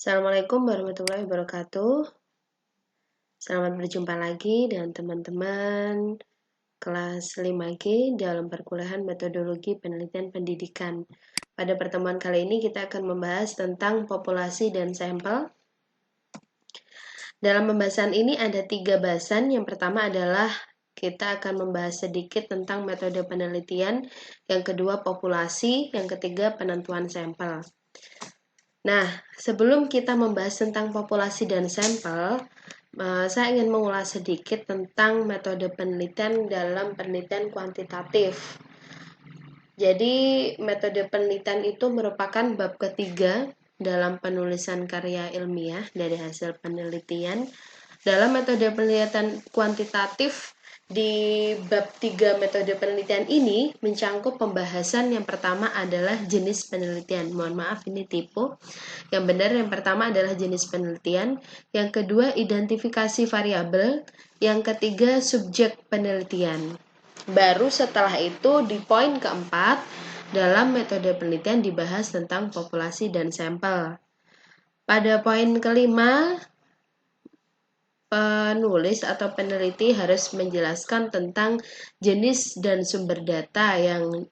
Assalamualaikum warahmatullahi wabarakatuh. Selamat berjumpa lagi dengan teman-teman kelas 5G dalam perkuliahan metodologi penelitian pendidikan. Pada pertemuan kali ini kita akan membahas tentang populasi dan sampel. Dalam pembahasan ini ada 3 bahasan. Yang pertama adalah kita akan membahas sedikit tentang metode penelitian, yang kedua populasi, yang ketiga penentuan sampel. Nah, sebelum kita membahas tentang populasi dan sampel, saya ingin mengulas sedikit tentang metode penelitian dalam penelitian kuantitatif. Jadi, metode penelitian itu merupakan bab ketiga dalam penulisan karya ilmiah dari hasil penelitian. Dalam metode penelitian kuantitatif, di bab 3 metode penelitian ini mencangkup pembahasan yang pertama adalah jenis penelitian. Mohon maaf ini tipe. Yang benar yang pertama adalah jenis penelitian, yang kedua identifikasi variabel, yang ketiga subjek penelitian. Baru setelah itu di poin keempat dalam metode penelitian dibahas tentang populasi dan sampel. Pada poin kelima, penulis atau peneliti harus menjelaskan tentang jenis dan sumber data yang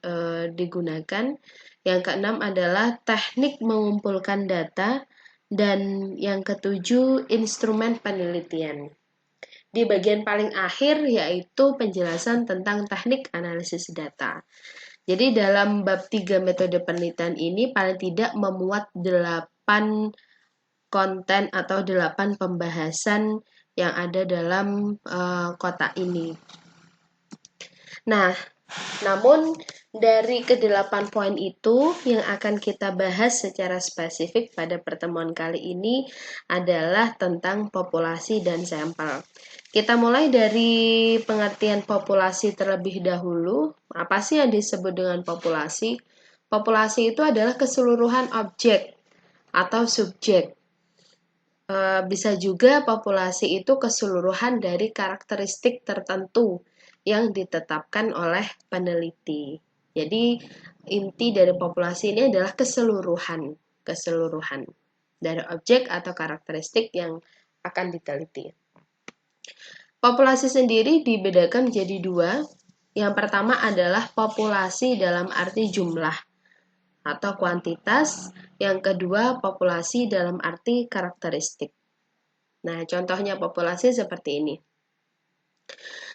digunakan. Yang keenam adalah teknik mengumpulkan data, dan yang ketujuh instrumen penelitian. Di bagian paling akhir yaitu penjelasan tentang teknik analisis data. Jadi dalam bab 3 metode penelitian ini paling tidak memuat 8 konten atau 8 pembahasan yang ada dalam kotak ini. Nah, namun dari ke-8 poin itu yang akan kita bahas secara spesifik pada pertemuan kali ini adalah tentang populasi dan sampel. Kita mulai dari pengertian populasi terlebih dahulu. Apa sih yang disebut dengan populasi? Populasi itu adalah keseluruhan objek atau subjek. Bisa juga populasi itu keseluruhan dari karakteristik tertentu yang ditetapkan oleh peneliti. Jadi inti dari populasi ini adalah keseluruhan dari objek atau karakteristik yang akan diteliti. Populasi sendiri dibedakan menjadi 2. Yang pertama adalah populasi dalam arti jumlah atau kuantitas, yang kedua populasi dalam arti karakteristik. Nah, contohnya populasi seperti ini.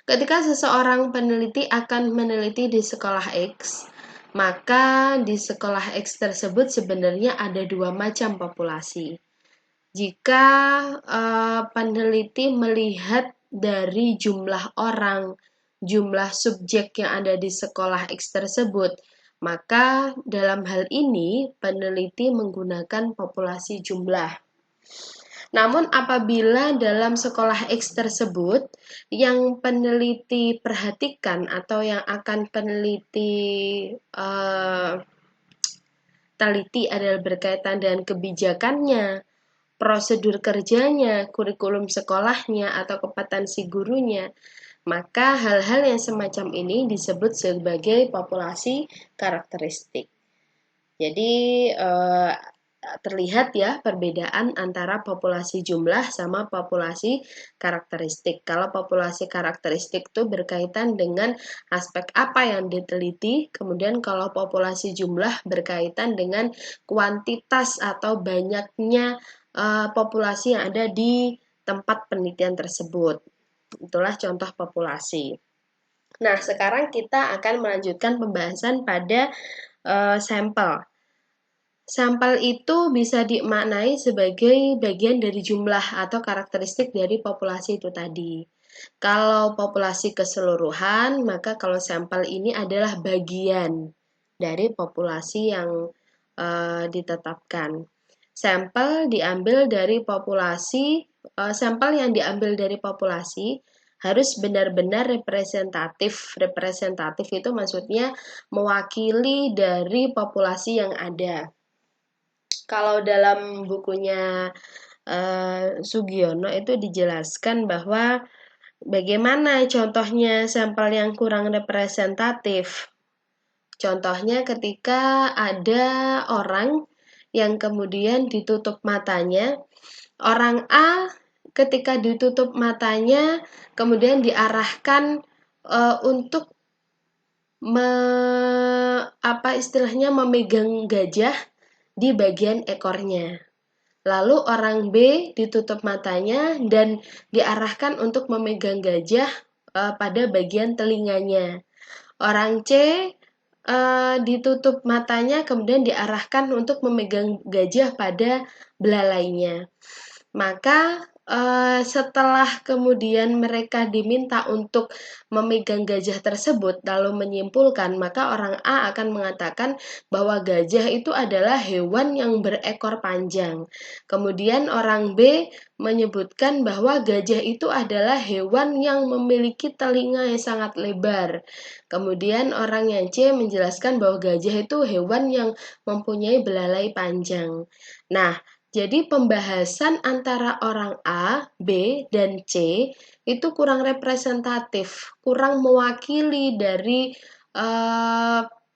Ketika seseorang peneliti akan meneliti di sekolah X, maka di sekolah X tersebut sebenarnya ada 2 macam populasi. Jika peneliti melihat dari jumlah orang, jumlah subjek yang ada di sekolah X tersebut, maka dalam hal ini peneliti menggunakan populasi jumlah. Namun apabila dalam sekolah X tersebut yang peneliti perhatikan atau yang akan peneliti teliti adalah berkaitan dengan kebijakannya, prosedur kerjanya, kurikulum sekolahnya, atau kompetensi gurunya, maka hal-hal yang semacam ini disebut sebagai populasi karakteristik. Jadi terlihat ya perbedaan antara populasi jumlah sama populasi karakteristik. Kalau populasi karakteristik itu berkaitan dengan aspek apa yang diteliti, kemudian kalau populasi jumlah berkaitan dengan kuantitas atau banyaknya populasi yang ada di tempat penelitian tersebut. Itulah contoh populasi. Nah, sekarang kita akan melanjutkan pembahasan pada sampel. Sampel itu bisa dimaknai sebagai bagian dari jumlah atau karakteristik dari populasi itu tadi. Kalau populasi keseluruhan, maka kalau sampel ini adalah bagian dari populasi yang ditetapkan. Sampel diambil dari populasi, sampel yang diambil dari populasi harus benar-benar representatif. Representatif itu maksudnya mewakili dari populasi yang ada. Kalau dalam bukunya Sugiono itu dijelaskan bahwa bagaimana contohnya sampel yang kurang representatif. Contohnya ketika ada orang yang kemudian ditutup matanya. Orang A ketika ditutup matanya kemudian diarahkan untuk memegang gajah di bagian ekornya. Lalu orang B ditutup matanya dan diarahkan untuk memegang gajah pada bagian telinganya. Orang C ditutup matanya kemudian diarahkan untuk memegang gajah pada belalainya. Maka setelah kemudian mereka diminta untuk memegang gajah tersebut lalu menyimpulkan, maka orang A akan mengatakan bahwa gajah itu adalah hewan yang berekor panjang. Kemudian orang B menyebutkan bahwa gajah itu adalah hewan yang memiliki telinga yang sangat lebar. Kemudian orang yang C menjelaskan bahwa gajah itu hewan yang mempunyai belalai panjang. Nah, jadi pembahasan antara orang A, B, dan C itu kurang representatif, kurang mewakili dari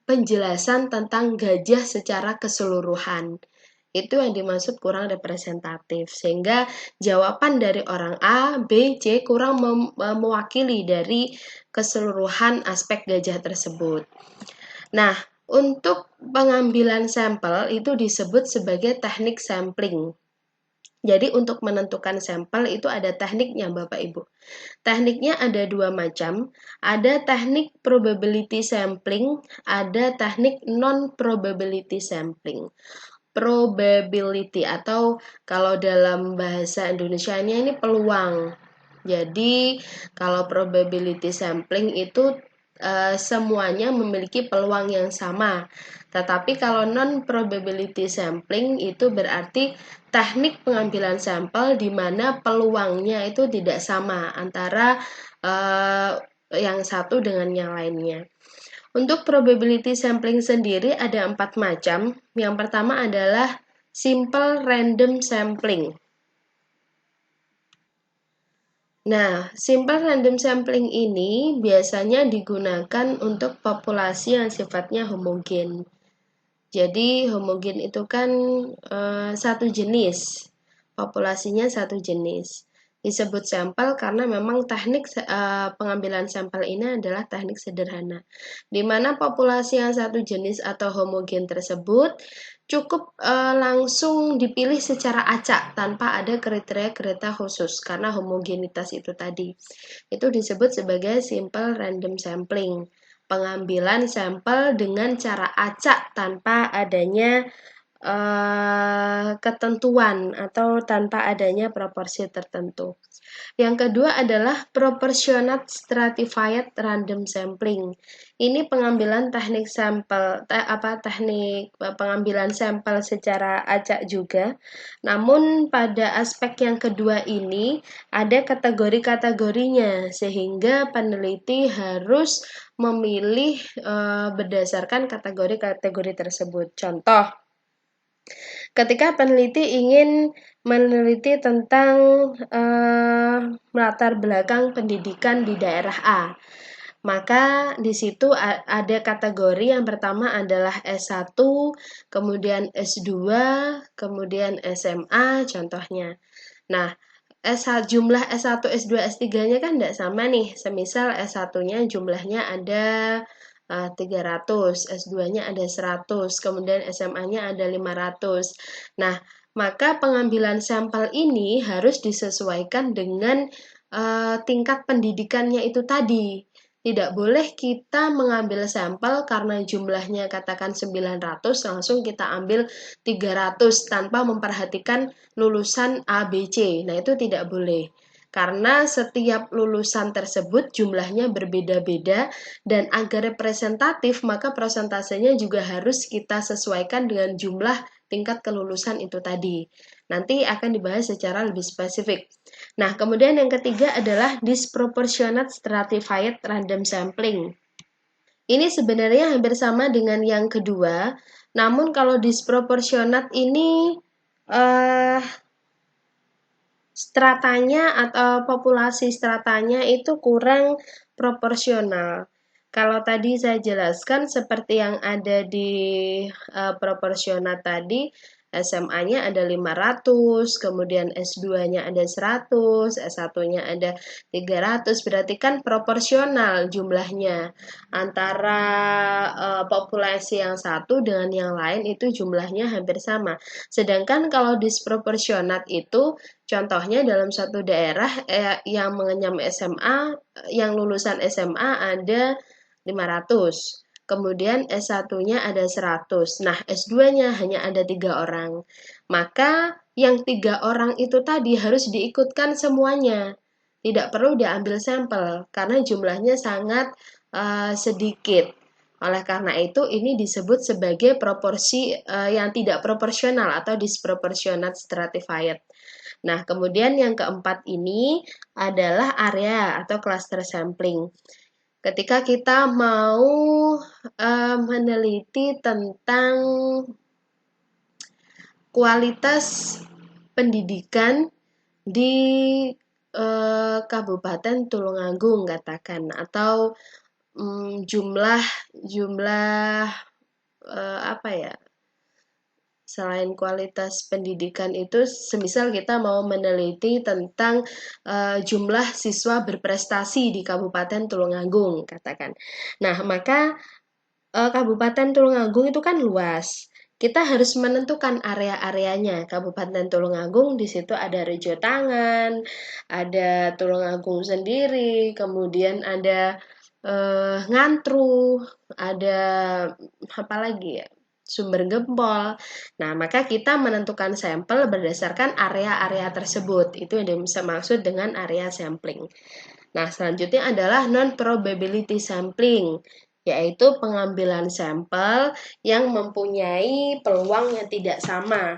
penjelasan tentang gajah secara keseluruhan. Itu yang dimaksud kurang representatif, sehingga jawaban dari orang A, B, C kurang mewakili dari keseluruhan aspek gajah tersebut. Nah, untuk pengambilan sampel itu disebut sebagai teknik sampling. Jadi untuk menentukan sampel itu ada tekniknya Bapak Ibu. Tekniknya ada dua macam, ada teknik probability sampling, ada teknik non-probability sampling. Probability atau kalau dalam bahasa Indonesianya ini peluang. Jadi kalau probability sampling itu semuanya memiliki peluang yang sama. Tetapi kalau non-probability sampling itu berarti teknik pengambilan sampel di mana peluangnya itu tidak sama antara yang satu dengan yang lainnya. Untuk probability sampling sendiri ada 4 macam. Yang pertama adalah simple random sampling. Nah, simple random sampling ini biasanya digunakan untuk populasi yang sifatnya homogen. Jadi homogen itu kan satu jenis, populasinya satu jenis. Disebut sampel karena memang teknik pengambilan sampel ini adalah teknik sederhana, di mana populasi yang satu jenis atau homogen tersebut cukup langsung dipilih secara acak tanpa ada kriteria-kriteria khusus karena homogenitas itu tadi. Itu disebut sebagai simple random sampling. Pengambilan sampel dengan cara acak tanpa adanya ketentuan atau tanpa adanya proporsi tertentu. Yang kedua adalah proportionate stratified random sampling. Ini pengambilan teknik sampel teknik pengambilan sampel secara acak juga. Namun pada aspek yang kedua ini ada kategori-kategorinya sehingga peneliti harus memilih berdasarkan kategori-kategori tersebut. Contoh, ketika peneliti ingin meneliti tentang latar belakang pendidikan di daerah A, maka di situ ada kategori yang pertama adalah S1, kemudian S2, kemudian SMA contohnya. Nah, jumlah S1, S2, S3-nya kan tidak sama nih. Semisal S1-nya jumlahnya ada 300, S2-nya ada 100, kemudian SMA-nya ada 500. Nah, maka pengambilan sampel ini harus disesuaikan dengan tingkat pendidikannya itu tadi. Tidak boleh kita mengambil sampel karena jumlahnya katakan 900, langsung kita ambil 300 tanpa memperhatikan lulusan A, B, C. Nah, itu tidak boleh. Karena setiap lulusan tersebut jumlahnya berbeda-beda dan agar representatif maka persentasenya juga harus kita sesuaikan dengan jumlah tingkat kelulusan itu tadi. Nanti akan dibahas secara lebih spesifik. Nah, kemudian yang ketiga adalah disproportionate stratified random sampling. Ini sebenarnya hampir sama dengan yang kedua, namun kalau disproportionate ini stratanya atau populasi stratanya itu kurang proporsional. Kalau tadi saya jelaskan seperti yang ada di proporsional tadi, SMA-nya ada 500, kemudian S2-nya ada 100, S1-nya ada 300, berarti kan proporsional jumlahnya antara populasi yang satu dengan yang lain itu jumlahnya hampir sama. Sedangkan kalau disproporsionat itu contohnya dalam suatu daerah yang mengenyam SMA, yang lulusan SMA ada 500. Kemudian S1-nya ada 100. Nah, S2-nya hanya ada 3 orang. Maka yang 3 orang itu tadi harus diikutkan semuanya. Tidak perlu diambil sampel karena jumlahnya sangat sedikit. Oleh karena itu, ini disebut sebagai proporsi yang tidak proporsional atau disproportionate stratified. Nah, kemudian yang keempat ini adalah area atau cluster sampling. Ketika kita mau meneliti tentang kualitas pendidikan di Kabupaten Tulungagung katakan, atau jumlah apa ya, selain kualitas pendidikan itu, semisal kita mau meneliti tentang jumlah siswa berprestasi di Kabupaten Tulungagung, katakan. Nah, maka Kabupaten Tulungagung itu kan luas. Kita harus menentukan area-areanya. Kabupaten Tulungagung di situ ada Rejo Tangan, ada Tulungagung sendiri, kemudian ada Ngantru, ada apa lagi ya? Sumber Gempol. Nah, maka kita menentukan sampel berdasarkan area-area tersebut. Itu yang bisa maksud dengan area sampling. Nah, selanjutnya adalah non-probability sampling, yaitu pengambilan sampel yang mempunyai peluang yang tidak sama.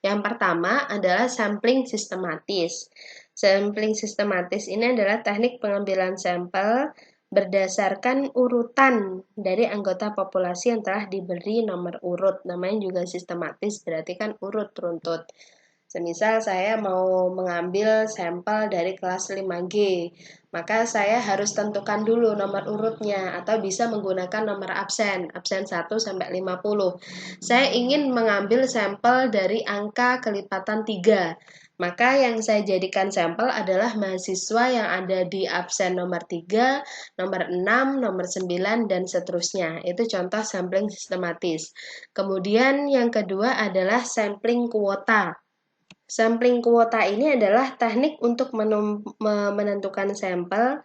Yang pertama adalah sampling sistematis. Sampling sistematis ini adalah teknik pengambilan sampel berdasarkan urutan dari anggota populasi yang telah diberi nomor urut. Namanya juga sistematis, berarti kan urut runtut. Semisal saya mau mengambil sampel dari kelas 5G, maka saya harus tentukan dulu nomor urutnya atau bisa menggunakan nomor absen 1 sampai 50. Saya ingin mengambil sampel dari angka kelipatan 3. Maka yang saya jadikan sampel adalah mahasiswa yang ada di absen nomor 3, nomor 6, nomor 9, dan seterusnya. Itu contoh sampling sistematis. Kemudian yang kedua adalah sampling kuota. Sampling kuota ini adalah teknik untuk menentukan sampel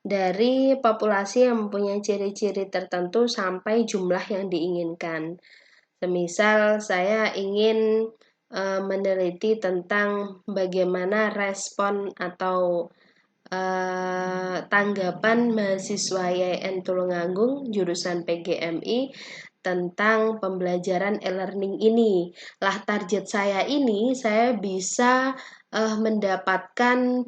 dari populasi yang mempunyai ciri-ciri tertentu sampai jumlah yang diinginkan. Semisal saya ingin meneliti tentang bagaimana respon atau tanggapan mahasiswa YN Tulungagung jurusan PGMI tentang pembelajaran e-learning ini. Lah, target saya ini saya bisa mendapatkan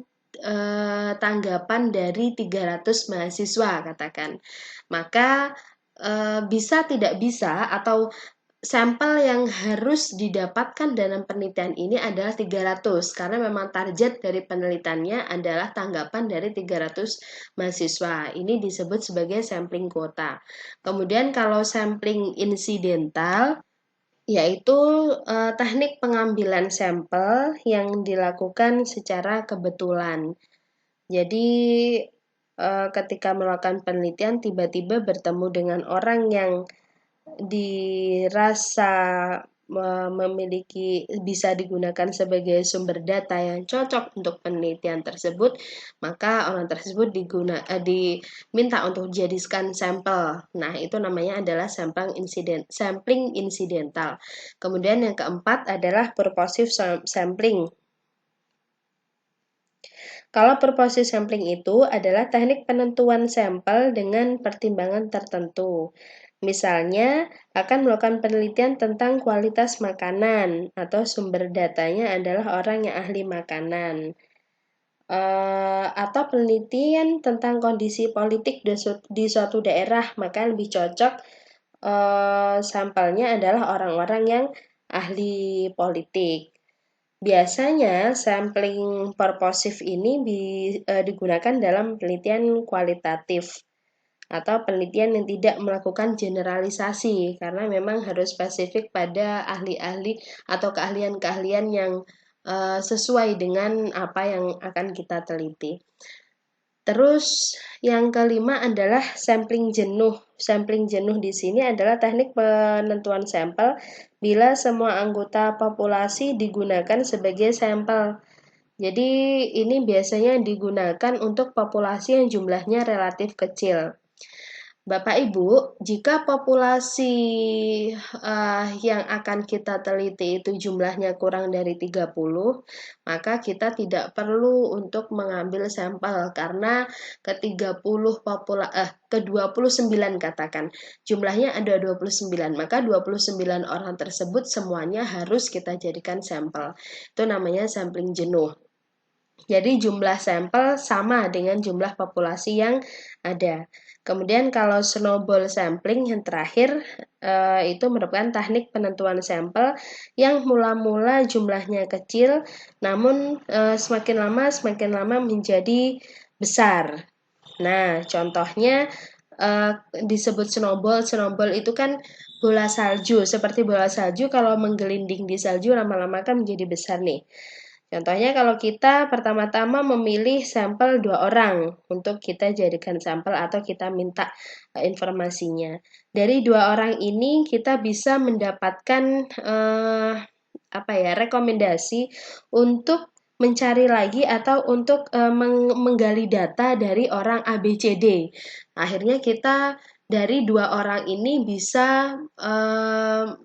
tanggapan dari 300 mahasiswa katakan. Maka bisa tidak bisa atau sampel yang harus didapatkan dalam penelitian ini adalah 300 karena memang target dari penelitiannya adalah tanggapan dari 300 mahasiswa. Ini disebut sebagai sampling kuota. Kemudian kalau sampling insidental yaitu teknik pengambilan sampel yang dilakukan secara kebetulan. Jadi ketika melakukan penelitian tiba-tiba bertemu dengan orang yang dirasa memiliki bisa digunakan sebagai sumber data yang cocok untuk penelitian tersebut, maka orang tersebut diminta untuk dijadikan sampel. Nah, itu namanya adalah sampling insidental. Kemudian yang keempat adalah purposive sampling. Kalau purposive sampling itu adalah teknik penentuan sampel dengan pertimbangan tertentu. Misalnya, akan melakukan penelitian tentang kualitas makanan atau sumber datanya adalah orang yang ahli makanan. Atau penelitian tentang kondisi politik di suatu daerah, maka lebih cocok sampelnya adalah orang-orang yang ahli politik. Biasanya sampling purposive ini digunakan dalam penelitian kualitatif. atau penelitian yang tidak melakukan generalisasi, karena memang harus spesifik pada ahli-ahli atau keahlian-keahlian yang sesuai dengan apa yang akan kita teliti. Terus yang kelima adalah sampling jenuh. Sampling jenuh di sini adalah teknik penentuan sampel bila semua anggota populasi digunakan sebagai sampel. Jadi ini biasanya digunakan untuk populasi yang jumlahnya relatif kecil. Bapak Ibu, jika populasi yang akan kita teliti itu jumlahnya kurang dari 30, maka kita tidak perlu untuk mengambil sampel karena ke-29 katakan, jumlahnya ada 29, maka 29 orang tersebut semuanya harus kita jadikan sampel. Itu namanya sampling jenuh. Jadi jumlah sampel sama dengan jumlah populasi yang ada. Kemudian kalau snowball sampling yang terakhir itu merupakan teknik penentuan sampel yang mula-mula jumlahnya kecil, namun semakin lama menjadi besar. Nah, contohnya disebut snowball. Snowball itu kan bola salju. Seperti bola salju kalau menggelinding di salju lama-lama kan menjadi besar nih. Contohnya kalau kita pertama-tama memilih sampel 2 orang untuk kita jadikan sampel atau kita minta informasinya. Dari 2 orang ini kita bisa mendapatkan rekomendasi untuk mencari lagi atau untuk menggali data dari orang ABCD. Akhirnya kita dari 2 orang ini bisa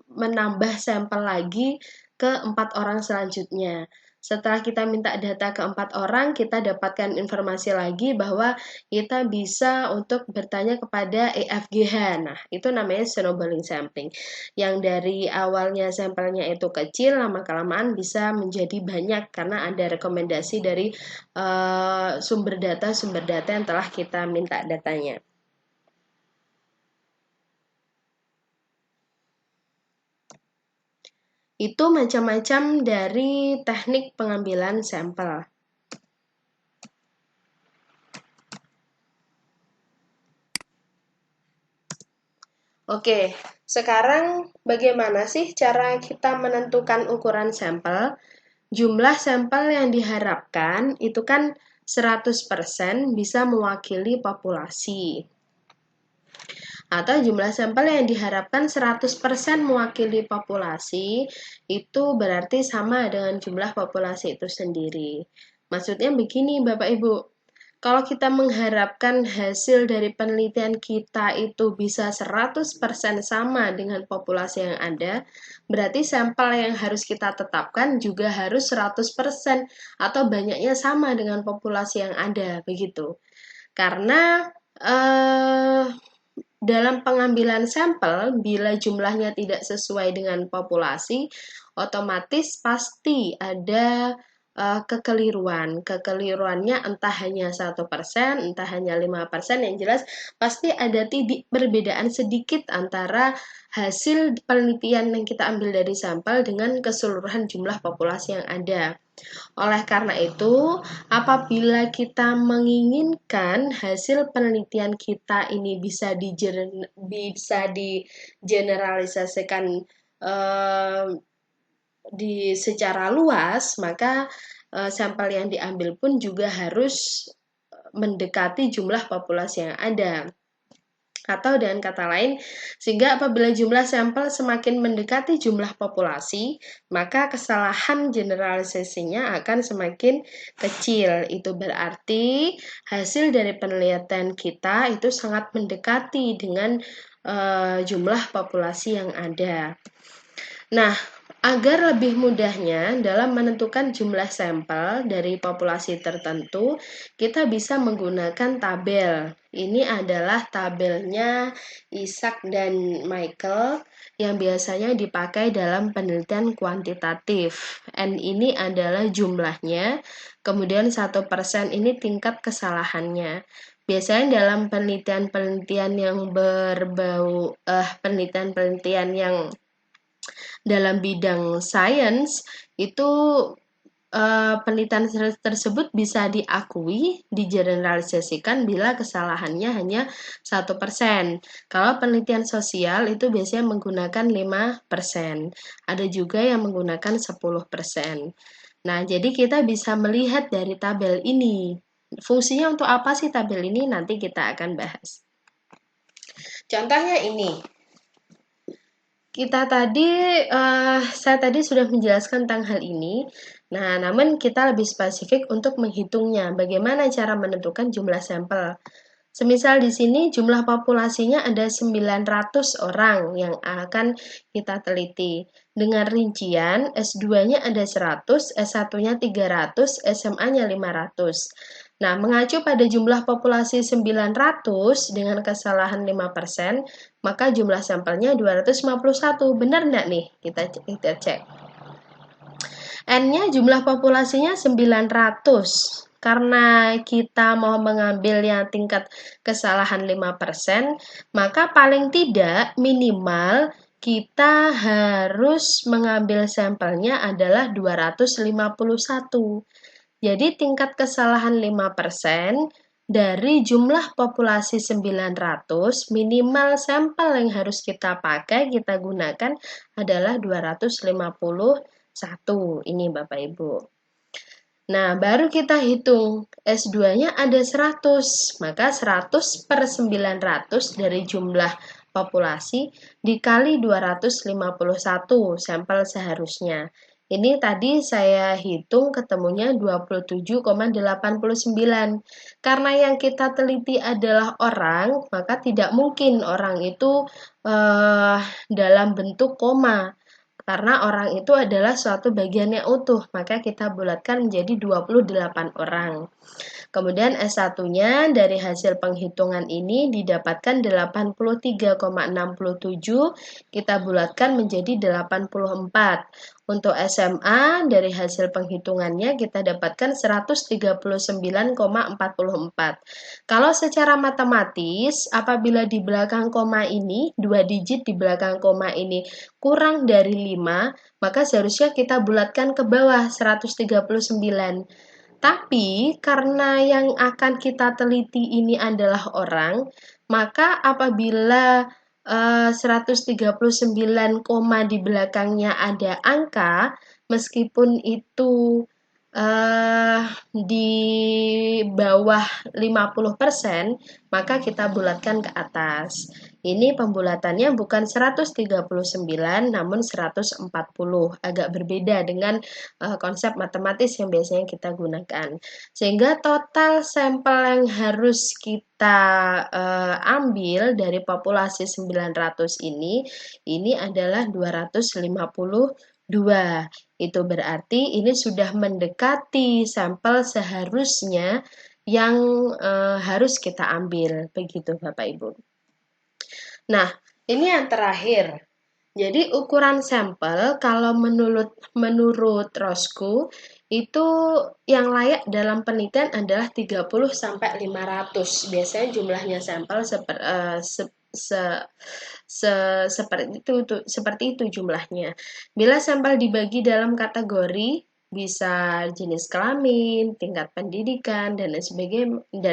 menambah sampel lagi ke 4 orang selanjutnya. Setelah kita minta data ke 4 orang, kita dapatkan informasi lagi bahwa kita bisa untuk bertanya kepada EFGH. Nah, itu namanya snowballing sampling. Yang dari awalnya sampelnya itu kecil, lama-kelamaan bisa menjadi banyak karena ada rekomendasi dari sumber data yang telah kita minta datanya. Itu macam-macam dari teknik pengambilan sampel. Oke, sekarang bagaimana sih cara kita menentukan ukuran sampel? Jumlah sampel yang diharapkan itu kan 100% bisa mewakili populasi. Atau jumlah sampel yang diharapkan 100% mewakili populasi, itu berarti sama dengan jumlah populasi itu sendiri. Maksudnya begini Bapak Ibu, kalau kita mengharapkan hasil dari penelitian kita itu bisa 100% sama dengan populasi yang ada, berarti sampel yang harus kita tetapkan juga harus 100% atau banyaknya sama dengan populasi yang ada, begitu. Karena dalam pengambilan sampel, bila jumlahnya tidak sesuai dengan populasi, otomatis pasti ada kekeliruan. Kekeliruannya entah hanya 1%, entah hanya 5%, yang jelas pasti ada perbedaan sedikit antara hasil penelitian yang kita ambil dari sampel dengan keseluruhan jumlah populasi yang ada. Oleh karena itu, apabila kita menginginkan hasil penelitian kita ini bisa digeneralisasikan secara luas, maka sampel yang diambil pun juga harus mendekati jumlah populasi yang ada. Atau dengan kata lain, sehingga apabila jumlah sampel semakin mendekati jumlah populasi, maka kesalahan generalisasinya akan semakin kecil. Itu berarti hasil dari penelitian kita itu sangat mendekati dengan jumlah populasi yang ada. Nah, agar lebih mudahnya dalam menentukan jumlah sampel dari populasi tertentu, kita bisa menggunakan tabel. Ini adalah tabelnya Isaac dan Michael yang biasanya dipakai dalam penelitian kuantitatif. N ini adalah jumlahnya, kemudian 1% ini tingkat kesalahannya. Biasanya dalam penelitian-penelitian yang berbau penelitian-penelitian yang dalam bidang sains itu penelitian tersebut bisa diakui, digeneralisasikan bila kesalahannya hanya 1%. Kalau penelitian sosial itu biasanya menggunakan 5%. Ada juga yang menggunakan 10%. Nah, jadi kita bisa melihat dari tabel ini. Fungsinya untuk apa sih tabel ini? Nanti kita akan bahas. Contohnya ini. Saya tadi sudah menjelaskan tentang hal ini. Nah, namun kita lebih spesifik untuk menghitungnya. Bagaimana cara menentukan jumlah sampel? Semisal di sini jumlah populasinya ada 900 orang yang akan kita teliti. Dengan rincian S2-nya ada 100, S1-nya 300, SMA-nya 500. Nah, mengacu pada jumlah populasi 900 dengan kesalahan 5%, maka jumlah sampelnya 251. Benar nggak nih? Kita cek. N-nya jumlah populasinya 900. Karena kita mau mengambil yang tingkat kesalahan 5%, maka paling tidak minimal kita harus mengambil sampelnya adalah 251. Jadi tingkat kesalahan 5% dari jumlah populasi 900, minimal sampel yang harus kita pakai, kita gunakan adalah 251. Ini Bapak Ibu. Nah, baru kita hitung S2-nya ada 100, maka 100 per 900 dari jumlah populasi dikali 251 sampel seharusnya. Ini tadi saya hitung ketemunya 27,89. Karena yang kita teliti adalah orang, maka tidak mungkin orang itu dalam bentuk koma. Karena orang itu adalah suatu bagian yang utuh, maka kita bulatkan menjadi 28 orang. Kemudian S1-nya dari hasil penghitungan ini didapatkan 83,67, kita bulatkan menjadi 84. Untuk SMA dari hasil penghitungannya kita dapatkan 139,44. Kalau secara matematis, apabila di belakang koma ini, 2 digit di belakang koma ini kurang dari 5, maka seharusnya kita bulatkan ke bawah 139. Tapi karena yang akan kita teliti ini adalah orang, maka apabila 139, di belakangnya ada angka, meskipun itu di bawah 50%, maka kita bulatkan ke atas. Ini pembulatannya bukan 139, namun 140. Agak berbeda dengan konsep matematis yang biasanya kita gunakan. Sehingga total sampel yang harus kita ambil dari populasi 900 ini adalah 252. Itu berarti ini sudah mendekati sampel seharusnya yang harus kita ambil. Begitu Bapak Ibu. Nah, ini yang terakhir. Jadi ukuran sampel kalau menurut Roscoe itu yang layak dalam penelitian adalah 30 sampai 500. Biasanya jumlahnya sampel seperti itu jumlahnya. Bila sampel dibagi dalam kategori bisa jenis kelamin, tingkat pendidikan, dan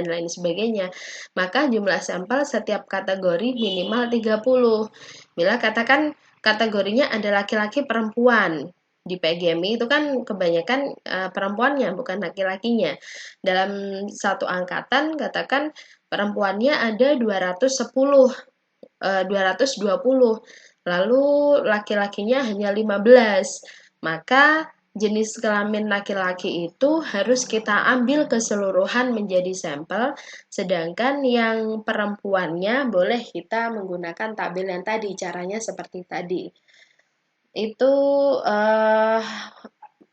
lain sebagainya, maka jumlah sampel setiap kategori minimal 30. Bila katakan kategorinya ada laki-laki perempuan, di PGMI itu kan kebanyakan perempuannya, bukan laki-lakinya. Dalam satu angkatan, katakan perempuannya ada 210, 220, lalu laki-lakinya hanya 15. Maka jenis kelamin laki-laki itu harus kita ambil keseluruhan menjadi sampel, sedangkan yang perempuannya boleh kita menggunakan tabel yang tadi, caranya seperti tadi. Itu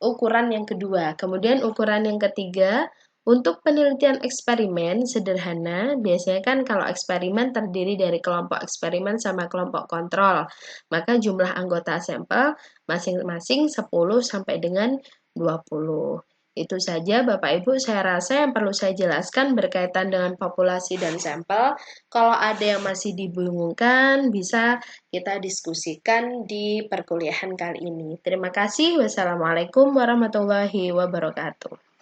ukuran yang kedua. Kemudian ukuran yang ketiga, untuk penelitian eksperimen sederhana, biasanya kan kalau eksperimen terdiri dari kelompok eksperimen sama kelompok kontrol, maka jumlah anggota sampel masing-masing 10 sampai dengan 20. Itu saja Bapak Ibu, saya rasa yang perlu saya jelaskan berkaitan dengan populasi dan sampel. Kalau ada yang masih dibingungkan, bisa kita diskusikan di perkuliahan kali ini. Terima kasih. Wassalamualaikum warahmatullahi wabarakatuh.